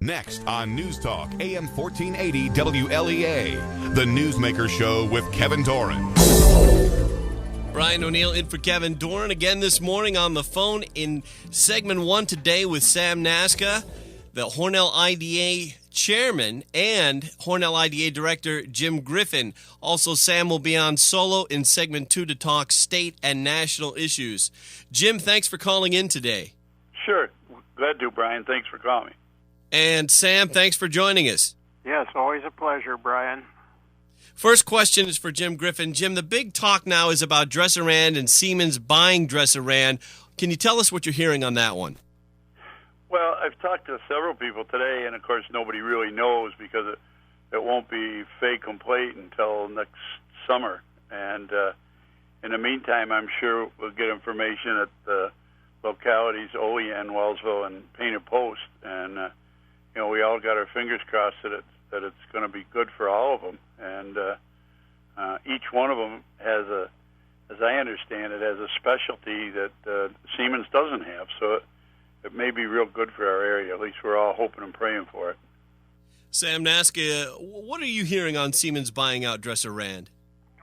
Next on News Talk, AM 1480 WLEA, the Newsmaker Show with Kevin Doran. Brian O'Neill in for Kevin Doran again this morning on the phone in segment 1 today with Sam Nazca, the Hornell IDA chairman, and Hornell IDA director Jim Griffin. Also, Sam will be on solo in segment 2 to talk state and national issues. Jim, thanks for calling in today. Sure. Glad to, Brian. Thanks for calling me. And Sam, thanks for joining us. Yes, always a pleasure, Brian. First question is for Jim Griffin. Jim, the big talk now is about Dresser-Rand and Siemens buying Dresser-Rand. Can you tell us what you're hearing on that one? Well, I've talked to several people today, and of course nobody really knows because it won't be fait complete until next summer. And in the meantime, I'm sure we'll get information at the localities, Olean, Wellsville, and Painted Post. And we all got our fingers crossed that it's going to be good for all of them. And each one of them has as I understand it, has a specialty that Siemens doesn't have. So it may be real good for our area. At least we're all hoping and praying for it. Sam Nazca, what are you hearing on Siemens buying out Dresser-Rand?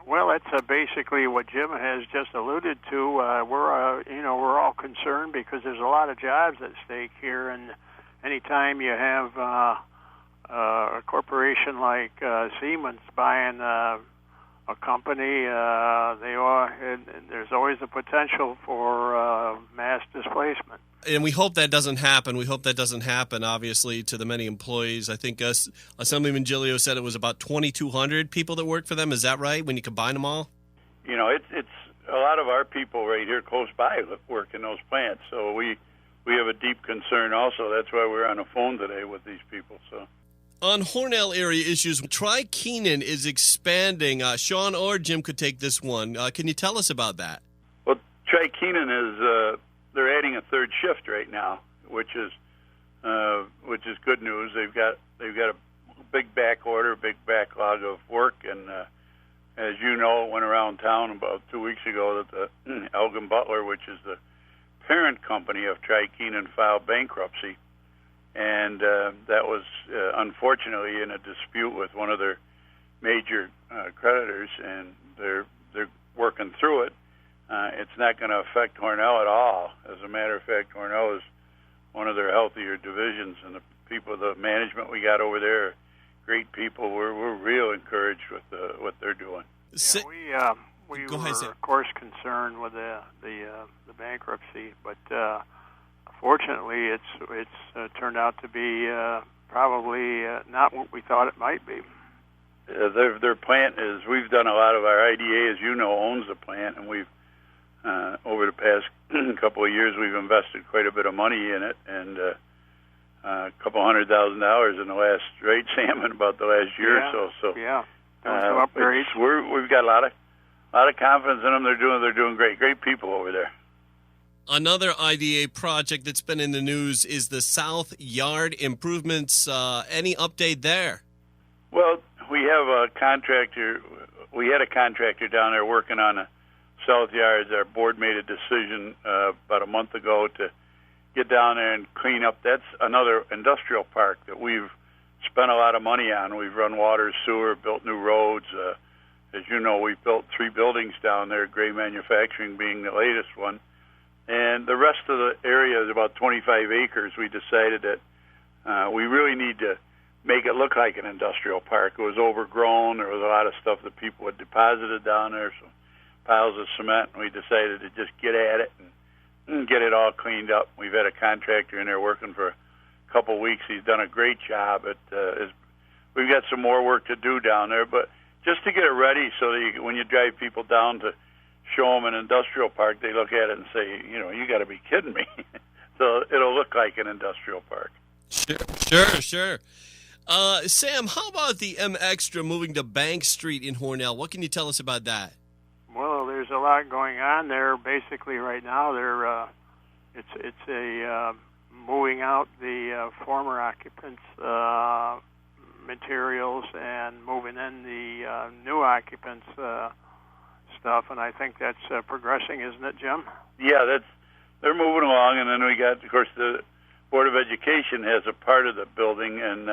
Well, that's basically what Jim has just alluded to. We're all concerned because there's a lot of jobs at stake here, and anytime you have a corporation like Siemens buying a company, there's always the potential for mass displacement. And we hope that doesn't happen. We hope that doesn't happen, obviously, to the many employees. I think Assemblyman Giglio said it was about 2,200 people that work for them. Is that right, when you combine them all? It's a lot of our people right here close by work in those plants. So we have a deep concern also. That's why we're on the phone today with these people. So, on Hornell area issues, Keenan is expanding. Sean or Jim could take this one. Can you tell us about that? Well, Keenan is they're adding a third shift right now, which is good news. They've got a big back order, big backlog of work, and as you know, it went around town about 2 weeks ago that the Elgin Butler, which is the parent company of Keenan, filed bankruptcy, and that was unfortunately in a dispute with one of their major creditors, and they're working through it. It's not going to affect Hornell at all. As a matter of fact, Hornell is one of their healthier divisions, and the management we got over there are great people. We're real encouraged with what they're doing. Yeah, we were, of course, concerned with the bankruptcy, but fortunately, it's turned out to be probably not what we thought it might be. Their plant is. We've done a lot of our IDA, as you know, owns the plant, and we've over the past couple of years we've invested quite a bit of money in it, and a couple $100,000 in the last rate, Sam, in about the last year or so. So yeah, some upgrades. We've got a lot of confidence in them. They're doing great. Great people over there. Another IDA project that's been in the news is the South Yard improvements. Any update there? Well, we have a contractor. We had a contractor down there working on the South Yards. Our board made a decision about a month ago to get down there and clean up. That's another industrial park that we've spent a lot of money on. We've run water, sewer, built new roads. As you know, we've built 3 buildings down there, Gray Manufacturing being the latest one. And the rest of the area is about 25 acres. We decided that we really need to make it look like an industrial park. It was overgrown. There was a lot of stuff that people had deposited down there, so piles of cement, and we decided to just get at it and get it all cleaned up. We've had a contractor in there working for a couple weeks. He's done a great job. We've got some more work to do down there, but just to get it ready so that when you drive people down to show them an industrial park, they look at it and say, you got to be kidding me. So it'll look like an industrial park. Sure. Sam, how about the M Extra moving to Bank Street in Hornell? What can you tell us about that? Well, there's a lot going on there. Basically, right now, it's a moving out the former occupants' materials and moving in the new occupants' stuff, and I think that's progressing, isn't it, Jim? Yeah, they're moving along, and then we got, of course, the Board of Education has a part of the building, and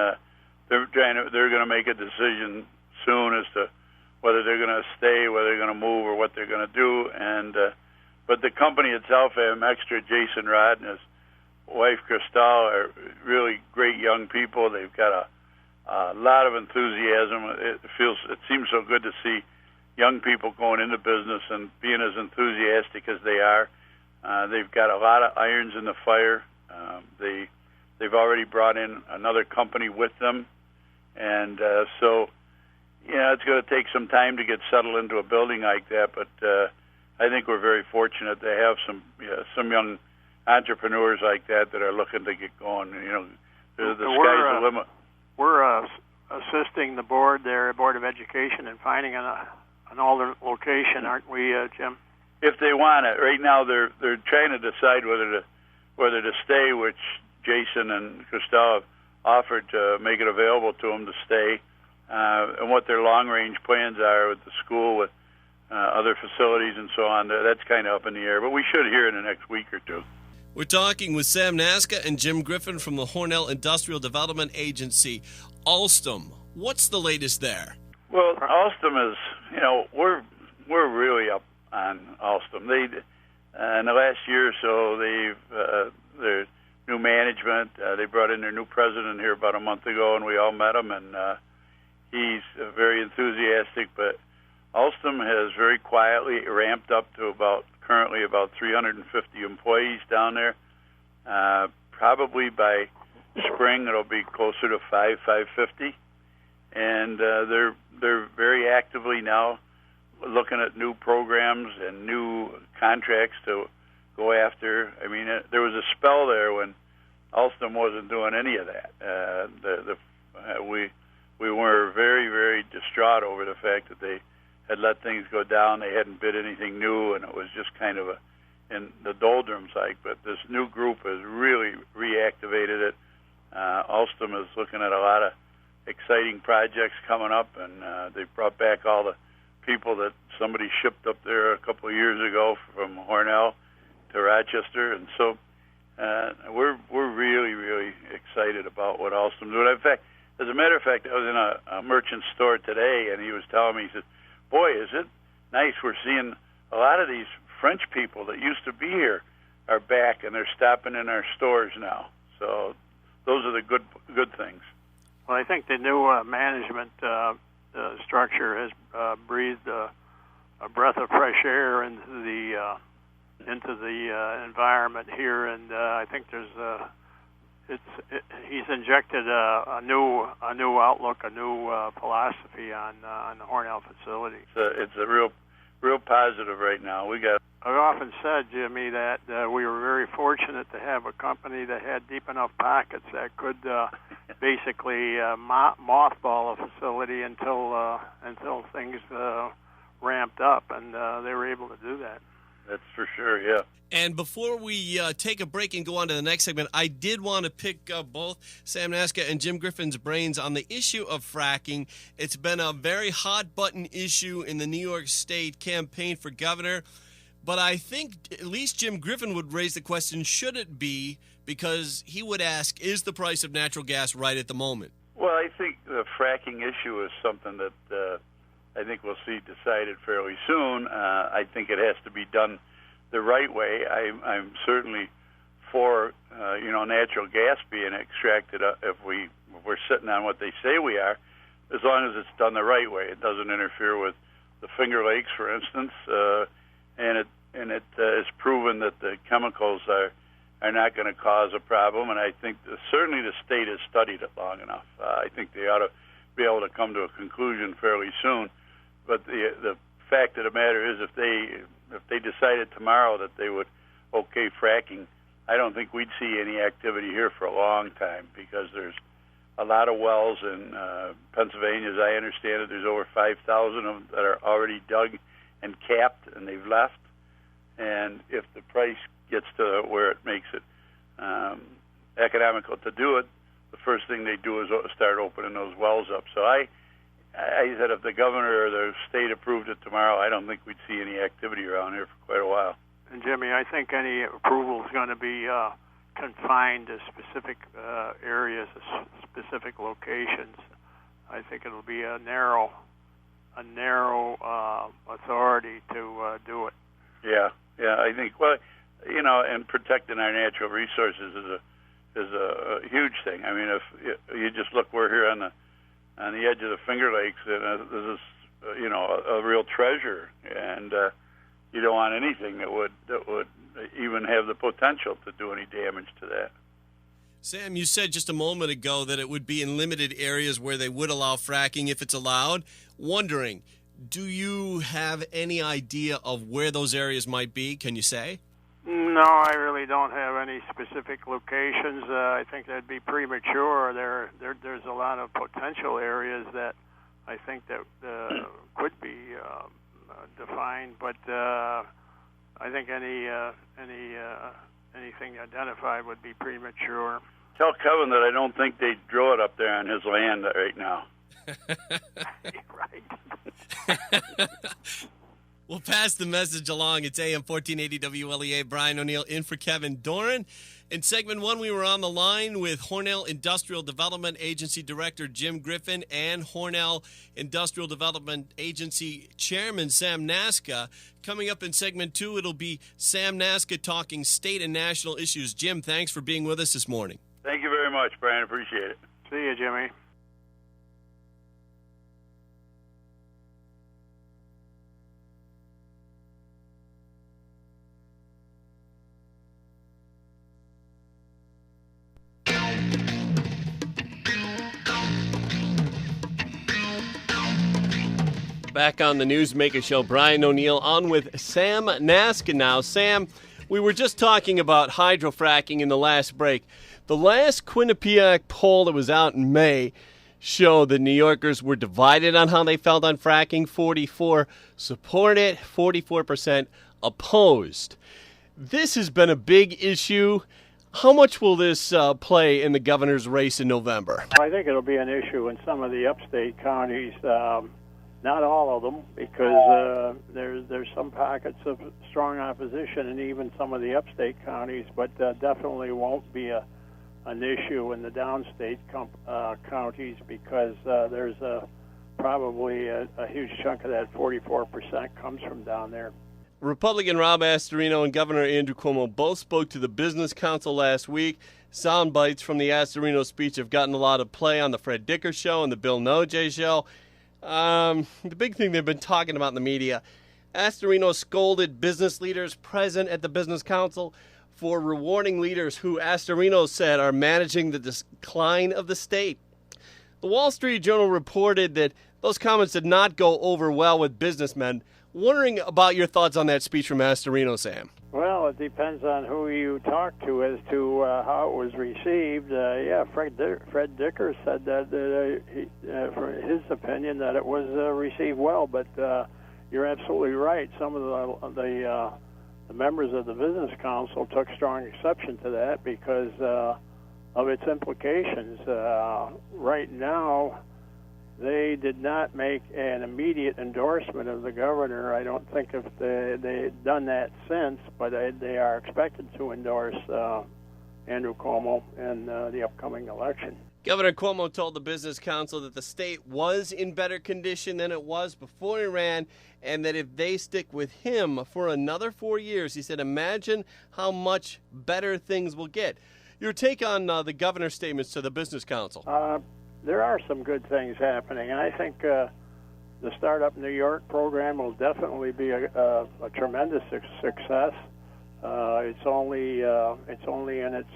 they're going to make a decision soon as to whether they're going to stay, whether they're going to move, or what they're going to do. And but the company itself, Extra, Jason Rod and his wife Cristal, are really great young people. They've got a lot of enthusiasm. It seems so good to see young people going into business and being as enthusiastic as they are. They've got a lot of irons in the fire. They've already brought in another company with them, and so it's going to take some time to get settled into a building like that. But I think we're very fortunate to have some young entrepreneurs like that are looking to get going. The sky's the limit. We're assisting the board there, Board of Education, in finding an older location, aren't we, Jim? If they want it, right now they're trying to decide whether to stay, which Jason and Cristal have offered to make it available to them to stay, and what their long-range plans are with the school, with other facilities and so on. That's kind of up in the air, but we should hear in the next week or two. We're talking with Sam Nazca and Jim Griffin from the Hornell Industrial Development Agency. Alstom, what's the latest there? Well, Alstom is, we're really up on Alstom. They, in the last year or so, their new management, they brought in their new president here about a month ago, and we all met him, and he's very enthusiastic. But Alstom has very quietly ramped up to currently about 350 employees down there. Probably by spring it'll be closer to 550, and they're very actively now looking at new programs and new contracts to go after. I mean, there was a spell there when Alstom wasn't doing any of that. We were very, very distraught over the fact that they had let things go down. They hadn't bid anything new, and it was just kind of in the doldrums. But this new group has really reactivated it. Alstom is looking at a lot of exciting projects coming up, and they've brought back all the people that somebody shipped up there a couple of years ago from Hornell to Rochester, and so we're really, really excited about what Alstom's doing. In fact, as a matter of fact, I was in a merchant store today, and he was telling me, he said, "Boy, is it nice, we're seeing a lot of these French people that used to be here are back, and they're stopping in our stores now." So those are the good things. Well, I think the new management structure has breathed a breath of fresh air into the environment here, and I think he's injected a new outlook, a new philosophy on the Hornell facility. It's a real positive right now. I've often said, Jimmy, that we were very fortunate to have a company that had deep enough pockets that could basically mothball a facility until things ramped up, and they were able to do that. That's for sure, yeah. And before we take a break and go on to the next segment, I did want to pick up both Sam Nazca and Jim Griffin's brains on the issue of fracking. It's been a very hot-button issue in the New York State campaign for governor. But I think at least Jim Griffin would raise the question, should it be? Because he would ask, is the price of natural gas right at the moment? Well, I think the fracking issue is something that I think we'll see decided fairly soon. I think it has to be done the right way. I'm certainly for natural gas being extracted if we're sitting on what they say we are, as long as it's done the right way. It doesn't interfere with the Finger Lakes, for instance, and it is proven that the chemicals are not going to cause a problem. And I think certainly the state has studied it long enough. I think they ought to be able to come to a conclusion fairly soon. But the fact of the matter is, if they decided tomorrow that they would okay fracking, I don't think we'd see any activity here for a long time, because there's a lot of wells in Pennsylvania. As I understand it, there's over 5,000 of them that are already dug and capped, and they've left. And if the price gets to where it makes it economical to do it, the first thing they do is start opening those wells up. So I said if the governor or the state approved it tomorrow, I don't think we'd see any activity around here for quite a while. And Jimmy, I think any approval is going to be confined to specific areas, specific locations. I think it'll be a narrow authority to do it. Yeah. I think and protecting our natural resources is a huge thing. I mean, if you just look, we're here on the edge of the Finger Lakes, and this is a real treasure, and you don't want anything that would even have the potential to do any damage to that. Sam, you said just a moment ago that it would be in limited areas where they would allow fracking if it's allowed. Wondering, do you have any idea of where those areas might be? Can you say? No, I really don't have any specific locations. I think that'd be premature. There's a lot of potential areas that I think that could be defined, but I think anything identified would be premature. Tell Kevin that I don't think they'd draw it up there on his land right now. Right. We'll pass the message along. It's AM 1480 WLEA. Brian O'Neill in for Kevin Doran. In segment 1, we were on the line with Hornell Industrial Development Agency Director Jim Griffin and Hornell Industrial Development Agency Chairman Sam Nazca. Coming up in segment 2, it'll be Sam Nazca talking state and national issues. Jim, thanks for being with us this morning. Thank you very much, Brian. Appreciate it. See you, Jimmy. Back on the Newsmaker Show, Brian O'Neill on with Sam Nazca now. Sam, we were just talking about hydrofracking in the last break. The last Quinnipiac poll that was out in May showed that New Yorkers were divided on how they felt on fracking. 44% support it, 44% opposed. This has been a big issue. How much will this play in the governor's race in November? I think it'll be an issue in some of the upstate counties. Not all of them, because there's some pockets of strong opposition in even some of the upstate counties, but definitely won't be an issue in the downstate counties, because there's probably a huge chunk of that 44% comes from down there. Republican Rob Astorino and Governor Andrew Cuomo both spoke to the Business Council last week. Sound bites from the Astorino speech have gotten a lot of play on the Fred Dicker Show and the Bill Noje Show. The big thing they've been talking about in the media, Astorino scolded business leaders present at the Business Council for rewarding leaders who Astorino said are managing the decline of the state. The Wall Street Journal reported that those comments did not go over well with businessmen. Wondering about your thoughts on that speech from Astorino, Sam. Well, it depends on who you talk to as to how it was received. Fred Dicker said that for his opinion that it was received well, but you're absolutely right. Some of the members of the Business Council took strong exception to that because of its implications. Right now, they did not make an immediate endorsement of the governor. I don't think if they've done that since, but they are expected to endorse Andrew Cuomo in the upcoming election. Governor Cuomo told the Business Council that the state was in better condition than it was before he ran, and that if they stick with him for another 4 years, he said, imagine how much better things will get. Your take on the governor's statements to the Business Council? There are some good things happening, and I think the Startup New York program will definitely be a tremendous success. It's only in its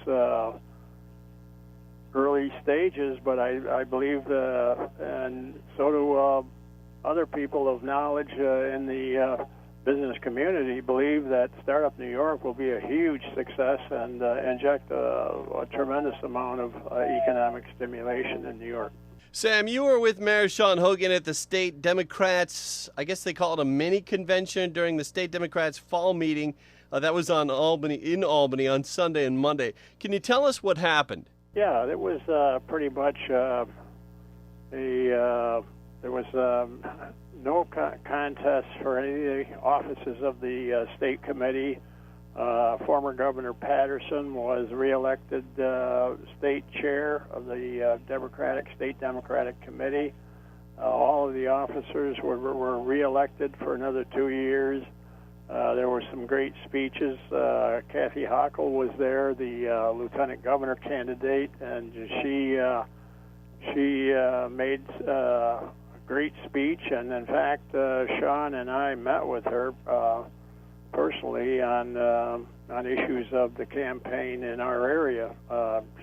early stages, but I believe, and so do other people of knowledge in the business community, believe that Startup New York will be a huge success and inject a tremendous amount of economic stimulation in New York. Sam, you were with Mayor Sean Hogan at the state Democrats, I guess they call it a mini convention during the state Democrats fall meeting that was in Albany on Sunday and Monday. Can you tell us what happened? Yeah, it was pretty much there was no contest for any of the offices of the state committee. Former Governor Patterson was reelected state chair of the State Democratic Committee. All of the officers were reelected for another 2 years. There were some great speeches. Kathy Hochul was there, the lieutenant governor candidate, and she made a great speech. And in fact, Sean and I met with her personally on issues of the campaign in our area.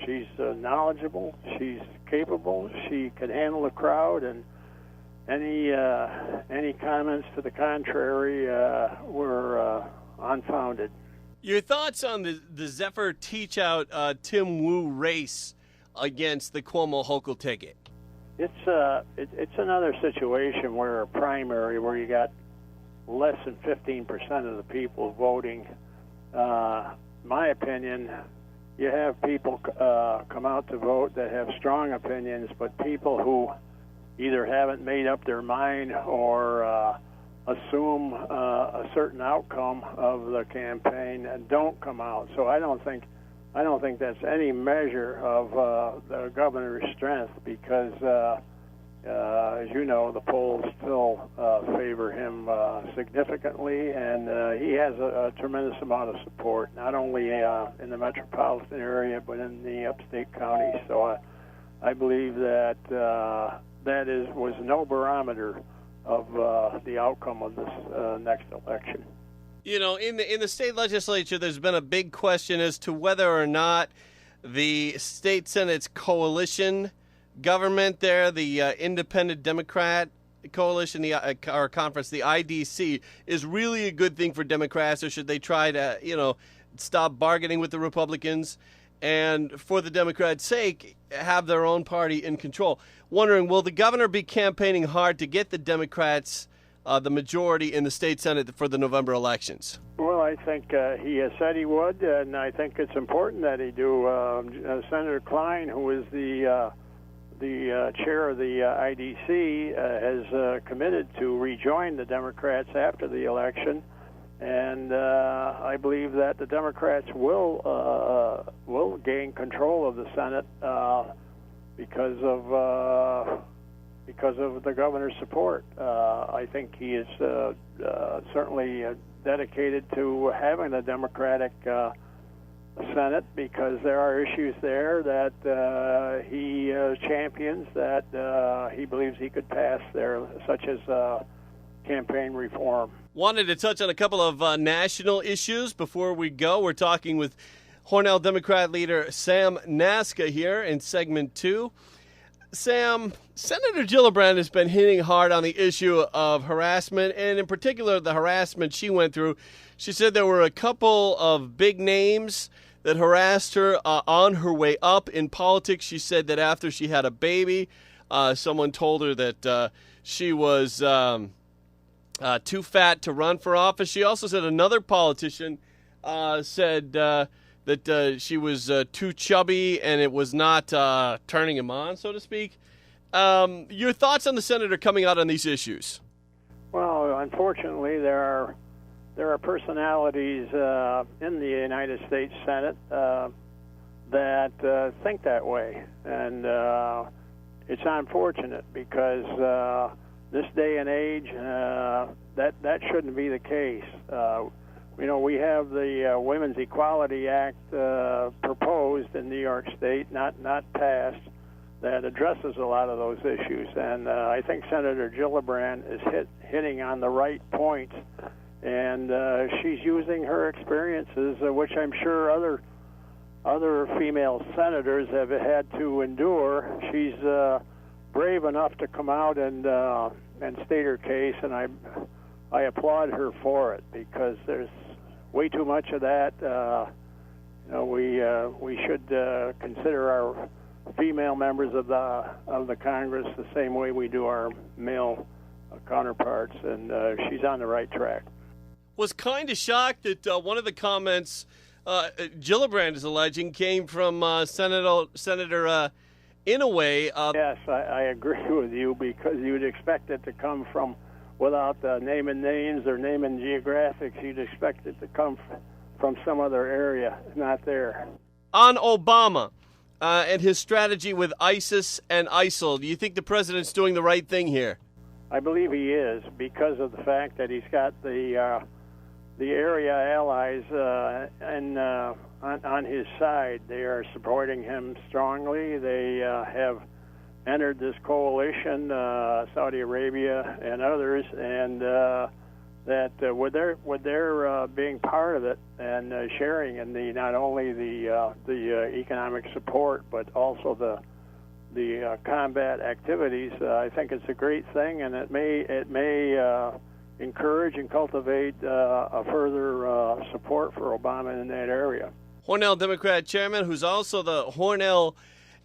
She's knowledgeable, she's capable, she can handle a crowd, and any comments to the contrary were unfounded. Your thoughts on the Zephyr Teachout Tim Wu race against the Cuomo Hochul ticket? It's another situation where a primary where you got less than 15% of the people voting. My opinion, you have people come out to vote that have strong opinions, but people who either haven't made up their mind or assume a certain outcome of the campaign and don't come out. So I don't think that's any measure of the governor's strength, because as you know, the polls still favor him significantly, and he has a tremendous amount of support, not only in the metropolitan area but in the upstate counties. So I believe that was no barometer of the outcome of this next election. You know, in the state legislature, there's been a big question as to whether or not the state Senate's coalition government there, the Independent Democrat Coalition, our conference, the IDC, is really a good thing for Democrats, or should they try to, stop bargaining with the Republicans and, for the Democrats' sake, have their own party in control? Wondering, will the governor be campaigning hard to get the Democrats the majority in the state Senate for the November elections? Well, I think he has said he would, and I think it's important that he do. Senator Klein, who is the chair of the IDC, has committed to rejoin the Democrats after the election, and I believe that the Democrats will gain control of the Senate because of the governor's support. I think he is certainly dedicated to having a Democratic Senate, because there are issues there that he champions, that he believes he could pass there, such as campaign reform. Wanted to touch on a couple of national issues before we go. We're talking with Hornell Democrat leader Sam Nazca here in segment 2. Sam, Senator Gillibrand has been hitting hard on the issue of harassment, and in particular the harassment she went through. She said there were a couple of big names that harassed her on her way up in politics. She said that after she had a baby, someone told her that she was too fat to run for office. She also said another politician said that she was too chubby and it was not turning him on, so to speak. Your thoughts on the senator coming out on these issues? Well, unfortunately, there are personalities in the United States Senate that think that way, and it's unfortunate, because this day and age, that shouldn't be the case. We have the Women's Equality Act proposed in New York State, not passed, that addresses a lot of those issues, and I think Senator Gillibrand is hitting on the right points. And she's using her experiences, which I'm sure other female senators have had to endure. She's brave enough to come out and state her case, and I applaud her for it, because there's way too much of that. We should consider our female members of the Congress the same way we do our male counterparts, and she's on the right track. Was kind of shocked that one of the comments Gillibrand is alleging came from Senator Inouye. Yes, I agree with you, because you'd expect it to come from, without naming names or naming geographics, you'd expect it to come from some other area, not there. On Obama and his strategy with ISIS and ISIL, do you think the president's doing the right thing here? I believe he is, because of the fact that he's got the area allies on his side. They are supporting him strongly. They have entered this coalition, Saudi Arabia and others, and that with their being part of it and sharing in the not only the economic support but also the combat activities, I think it's a great thing, and it may encourage and cultivate a further support for Obama in that area. Hornell Democrat Chairman, who's also the Hornell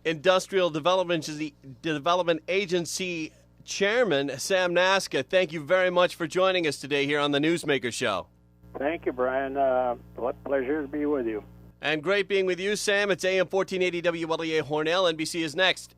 Industrial Development Agency Chairman, Sam Nazca, thank you very much for joining us today here on the Newsmaker Show. Thank you, Brian. Pleasure to be with you. And great being with you, Sam. It's AM 1480 WLEA Hornell. NBC is next.